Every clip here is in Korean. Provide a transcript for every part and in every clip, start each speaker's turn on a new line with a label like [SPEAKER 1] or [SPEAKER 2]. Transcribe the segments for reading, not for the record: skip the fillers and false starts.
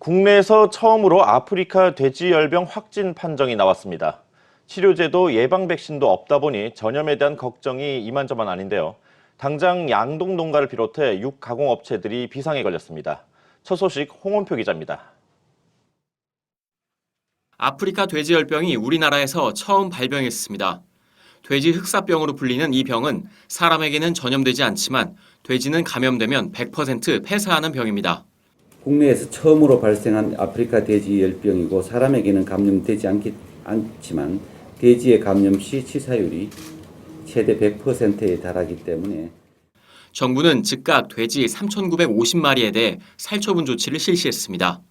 [SPEAKER 1] 국내에서 처음으로 아프리카 돼지열병 확진 판정이 나왔습니다. 치료제도 예방 백신도 없다 보니 전염에 대한 걱정이 이만저만 아닌데요. 당장 양동 농가를 비롯해 육 가공업체들이 비상에 걸렸습니다. 첫 소식 홍원표 기자입니다.
[SPEAKER 2] 아프리카 돼지열병이 우리나라에서 처음 발병했습니다. 돼지 흑사병으로 불리는 이 병은 사람에게는 전염되지 않지만 돼지는 감염되면 100% 폐사하는 병입니다.
[SPEAKER 3] 국내에서 처음으로 발생한 아프리카 돼지열병이고 사람에게는 감염되지 않지만 돼지의 감염 시 치사율이 최대 100%에 달하기 때문에
[SPEAKER 2] 정부는 즉각 돼지 3,950마리에 대해 살처분 조치를 실시했습니다.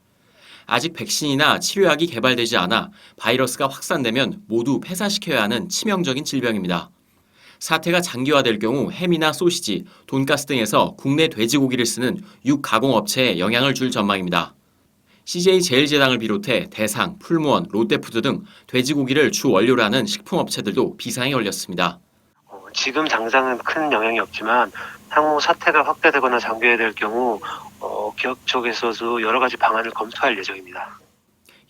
[SPEAKER 2] 아직 백신이나 치료약이 개발되지 않아 바이러스가 확산되면 모두 폐사시켜야 하는 치명적인 질병입니다. 사태가 장기화될 경우 햄이나 소시지, 돈가스 등에서 국내 돼지고기를 쓰는 육 가공업체에 영향을 줄 전망입니다. CJ제일제당을 비롯해 대상, 풀무원, 롯데푸드 등 돼지고기를 주 원료로 하는 식품업체들도 비상에 걸렸습니다.
[SPEAKER 4] 지금 당장은 큰 영향이 없지만 향후 사태가 확대되거나 장기화될 경우 기업 쪽에서도 여러 가지 방안을 검토할 예정입니다.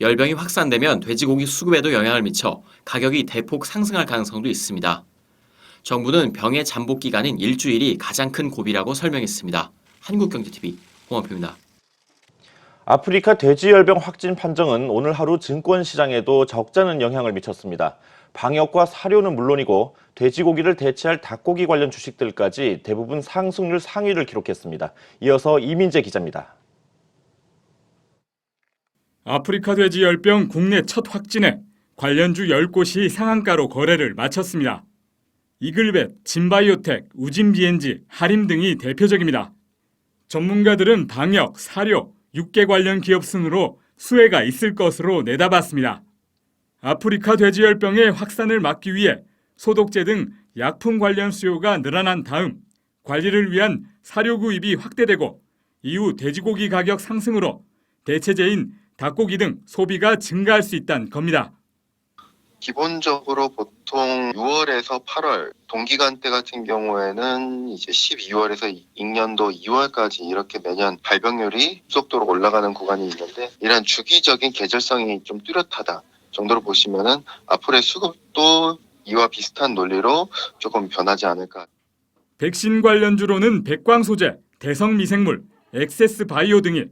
[SPEAKER 2] 열병이 확산되면 돼지고기 수급에도 영향을 미쳐 가격이 대폭 상승할 가능성도 있습니다. 정부는 병의 잠복 기간인 일주일이 가장 큰 고비라고 설명했습니다. 한국경제TV 홍원표입니다.
[SPEAKER 1] 아프리카 돼지열병 확진 판정은 오늘 하루 증권시장에도 적잖은 영향을 미쳤습니다. 방역과 사료는 물론이고 돼지고기를 대체할 닭고기 관련 주식들까지 대부분 상승률 상위를 기록했습니다. 이어서 이민재 기자입니다.
[SPEAKER 5] 아프리카 돼지열병 국내 첫 확진에 관련주 10곳이 상한가로 거래를 마쳤습니다. 이글벳, 진바이오텍, 우진비엔지, 하림 등이 대표적입니다. 전문가들은 방역, 사료, 육계 관련 기업 순으로 수혜가 있을 것으로 내다봤습니다. 아프리카 돼지열병의 확산을 막기 위해 소독제 등 약품 관련 수요가 늘어난 다음 관리를 위한 사료 구입이 확대되고 이후 돼지고기 가격 상승으로 대체제인 닭고기 등 소비가 증가할 수 있다는 겁니다.
[SPEAKER 6] 기본적으로 보통 6월에서 8월 동기간대 같은 경우에는 이제 12월에서 익년도 2월까지 이렇게 매년 발병률이 급속도로 올라가는 구간이 있는데 이런 주기적인 계절성이 좀 뚜렷하다 정도로 보시면은 앞으로의 수급도 이와 비슷한 논리로 조금 변하지 않을까.
[SPEAKER 5] 백신 관련주로는 백광소재, 대성미생물, 엑세스바이오 등이,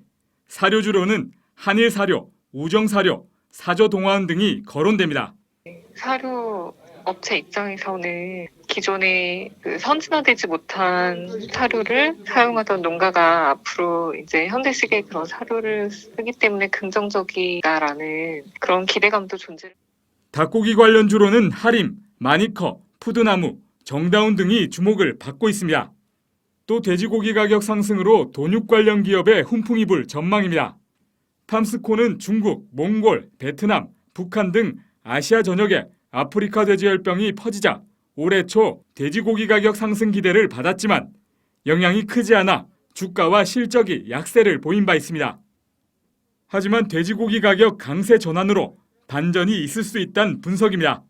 [SPEAKER 5] 사료주로는 한일사료, 우정사료, 사저동화원 등이 거론됩니다.
[SPEAKER 7] 사료 업체 입장에서는 기존에 선진화되지 못한 사료를 사용하던 농가가 앞으로 이제 현대식의 그런 사료를 쓰기 때문에 긍정적이다라는 그런 기대감도 존재.
[SPEAKER 5] 닭고기 관련주로는 하림, 마니커, 푸드나무, 정다운 등이 주목을 받고 있습니다. 또 돼지고기 가격 상승으로 돈육 관련 기업에 훈풍이 불 전망입니다. 팜스코는 중국, 몽골, 베트남, 북한 등 아시아 전역에 아프리카 돼지열병이 퍼지자 올해 초 돼지고기 가격 상승 기대를 받았지만 영향이 크지 않아 주가와 실적이 약세를 보인 바 있습니다. 하지만 돼지고기 가격 강세 전환으로 반전이 있을 수 있다는 분석입니다.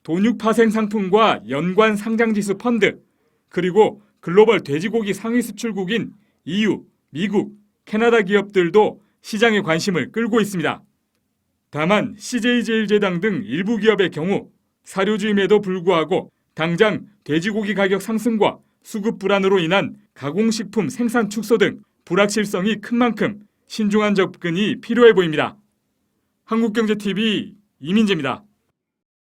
[SPEAKER 5] 돈육 파생 상품과 연관 상장지수 펀드, 그리고 글로벌 돼지고기 상위 수출국인 EU, 미국, 캐나다 기업들도 시장의 관심을 끌고 있습니다. 다만 CJ제일제당 등 일부 기업의 경우 사료주임에도 불구하고 당장 돼지고기 가격 상승과 수급 불안으로 인한 가공식품 생산 축소 등 불확실성이 큰 만큼 신중한 접근이 필요해 보입니다. 한국경제TV 이민재입니다.